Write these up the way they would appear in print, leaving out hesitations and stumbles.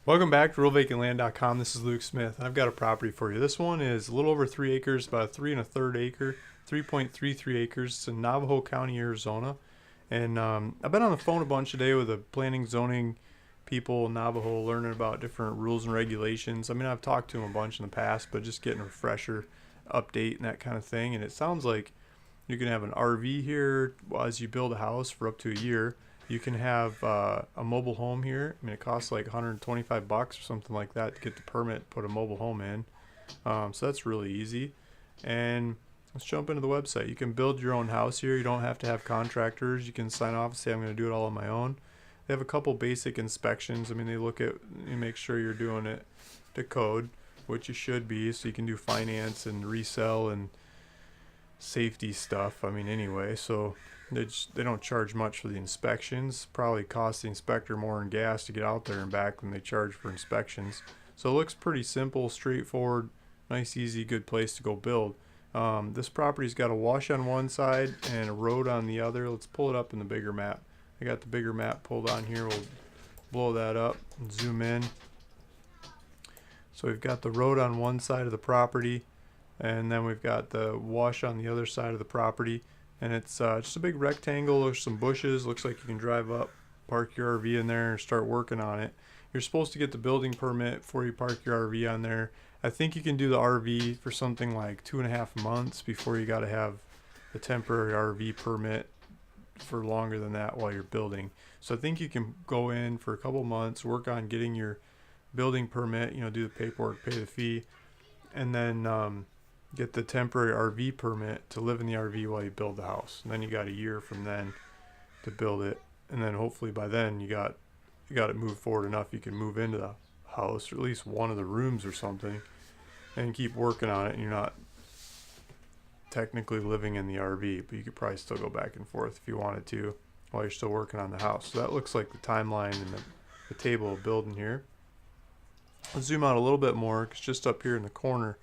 Welcome back to RealVacantLand.com. This is Luke Smith. I've got a property for you. This one is a little over 3 acres, about 3 1/3 acre, 3.33 acres. It's in Navajo County, Arizona. And I've been on the phone a bunch today with the planning zoning people in Navajo, learning about different rules and regulations. I mean, I've talked to them a bunch in the past, but just getting a refresher update and that kind of thing. And it sounds like you can have an RV here as you build a house for up to a year. You can have a mobile home here. I mean, it costs like 125 bucks or something like that to get the permit, put a mobile home in. So that's really easy. And let's jump into the website. You can build your own house here. You don't have to have contractors. You can sign off and say, I'm going to do it all on my own. They have a couple basic inspections. I mean, they look at, you make sure you're doing it to code, which you should be, so you can do finance and resell and safety stuff. I mean, anyway, so they don't charge much for the inspections. Probably cost the inspector more in gas to get out there and back than they charge for inspections. So it looks pretty simple, straightforward, nice, easy, good place to go build. This property's got a wash on one side and a road on the other. Let's pull it up in the bigger map. I got the bigger map pulled on here. We'll blow that up and zoom in. So we've got the road on one side of the property, and then we've got the wash on the other side of the property. And it's just a big rectangle. There's some bushes. Looks like you can drive up, park your RV in there, and start working on it. You're supposed to get the building permit before you park your RV on there. I think you can do the RV for something like 2.5 months before you got to have the temporary RV permit for longer than that while you're building. So I think you can go in for a couple months, work on getting your building permit, do the paperwork, pay the fee, and then get the temporary RV permit to live in the RV while you build the house. And then you got a year from then to build it, and then hopefully by then you got it moved forward enough you can move into the house, or at least one of the rooms or something, and keep working on it. And you're not technically living in the RV, but you could probably still go back and forth if you wanted to while you're still working on the house. So that looks like the timeline and the table of building here. Let's zoom out a little bit more, because just up here in the corner,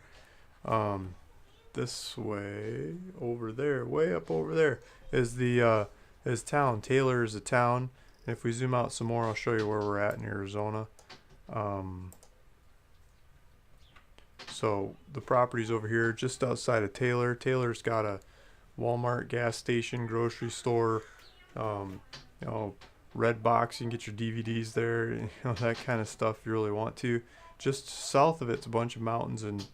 this way, over there, way up over there, is the is town. Taylor is a town. And if we zoom out some more, I'll show you where we're at in Arizona. So the property's over here, just outside of Taylor. Taylor's got a Walmart, gas station, grocery store, um, you know, red box. You can get your DVDs there, that kind of stuff if you really want to. Just south of it's a bunch of mountains and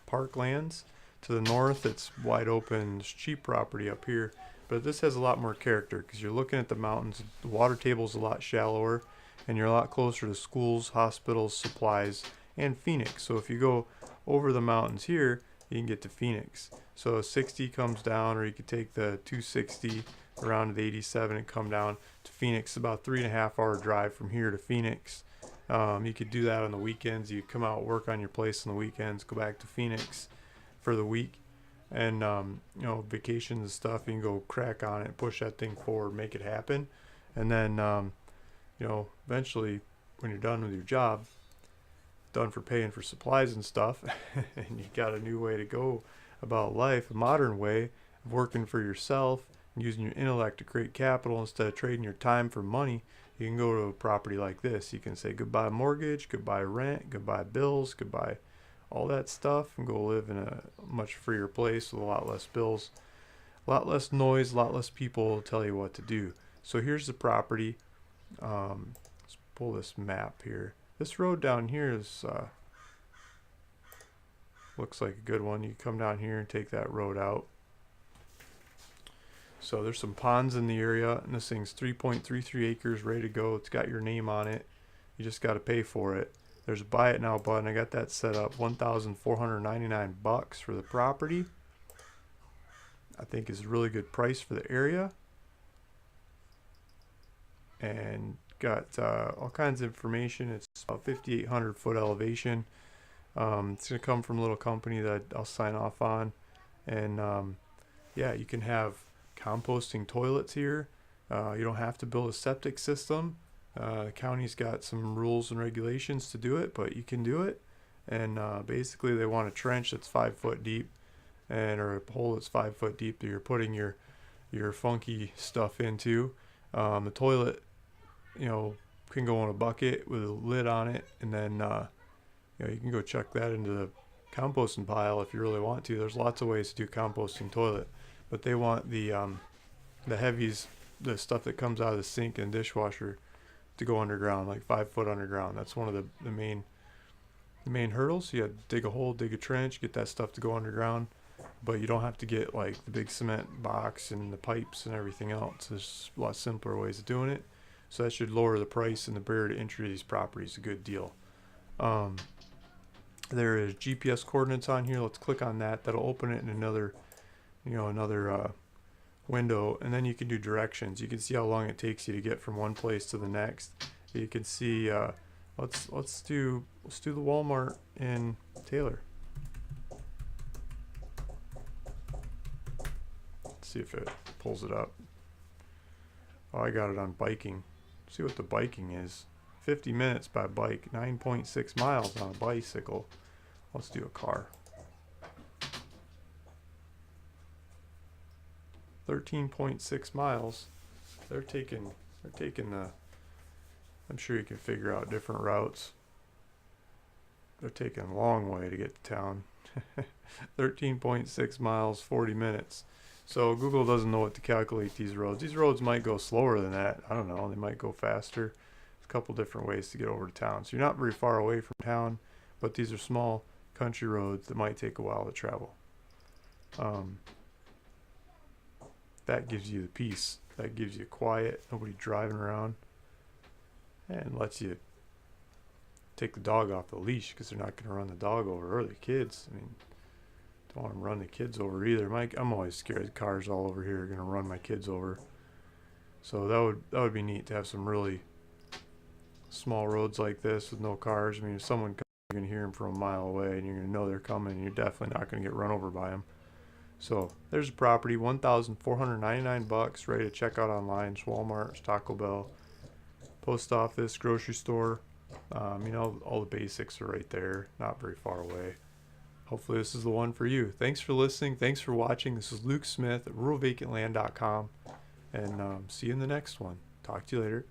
parklands. To the north, it's wide open, it's cheap property up here. But this has a lot more character because you're looking at the mountains. The water table's a lot shallower, and you're a lot closer to schools, hospitals, supplies, and Phoenix. So if you go over the mountains here, you can get to Phoenix. So 60 comes down, or you could take the 260 around to the 87 and come down to Phoenix. About 3.5 hour drive from here to Phoenix. You could do that on the weekends. You come out, work on your place on the weekends, go back to Phoenix for the week, and vacations and stuff. You can go crack on it, push that thing forward, make it happen, and then eventually, when you're done with your job, done for paying for supplies and stuff, and you got a new way to go about life, a modern way of working for yourself and using your intellect to create capital instead of trading your time for money. You can go to a property like this. You can say goodbye mortgage, goodbye rent, goodbye bills, goodbye all that stuff, and go live in a much freer place with a lot less bills, a lot less noise, a lot less people tell you what to do. So here's the property. Let's pull this map here. This road down here is looks like a good one. You come down here and take that road out. So there's some ponds in the area, and this thing's 3.33 acres, ready to go. It's got your name on it. You just got to pay for it. There's a buy it now button. I got that set up. $1,499 for the property. I think is a really good price for the area. And got all kinds of information. It's about 5,800 foot elevation. It's going to come from a little company that I'll sign off on. And yeah, you can have composting toilets here. You don't have to build a septic system. The county's got some rules and regulations to do it, but you can do it. And basically, they want a trench that's 5 foot deep, or a hole that's 5 foot deep that you're putting your funky stuff into. The toilet, can go in a bucket with a lid on it, and then you can go chuck that into the composting pile if you really want to. There's lots of ways to do composting toilet, but they want the heavies, the stuff that comes out of the sink and dishwasher, to go underground, like 5 foot underground. That's one of the main hurdles. You have to dig a hole, dig a trench, get that stuff to go underground, but you don't have to get like the big cement box and the pipes and everything else. There's a lot simpler ways of doing it, so that should lower the price and the barrier to entry to these properties a good deal. There is GPS coordinates on here. Let's click on that. That'll open it in another window, and then you can do directions. You can see how long it takes you to get from one place to the next. You can see let's do the Walmart in Taylor. Let's see if it pulls it up. Oh, I got it on biking. See what the biking is. 50 minutes by bike, 9.6 miles on a bicycle. Let's do a car. 13.6 miles. They're taking the, I'm sure you can figure out different routes. They're taking a long way to get to town. 13.6 miles, 40 minutes. So Google doesn't know what to calculate these roads. These roads might go slower than that. I don't know. They might go faster. There's a couple different ways to get over to town. So you're not very far away from town, but these are small country roads that might take a while to travel. That gives you the peace. That gives you quiet. Nobody driving around. And lets you take the dog off the leash, because they're not going to run the dog over, or the kids. I mean, don't want to run the kids over either. I'm always scared the cars all over here are going to run my kids over. So that would be neat to have some really small roads like this with no cars. I mean, if someone comes, you're going to hear them from a mile away, and you're going to know they're coming, and you're definitely not going to get run over by them. So there's a property, $1,499, ready to check out online. It's Walmart, it's Taco Bell, post office, grocery store. All the basics are right there, not very far away. Hopefully this is the one for you. Thanks for listening. Thanks for watching. This is Luke Smith at ruralvacantland.com, and see you in the next one. Talk to you later.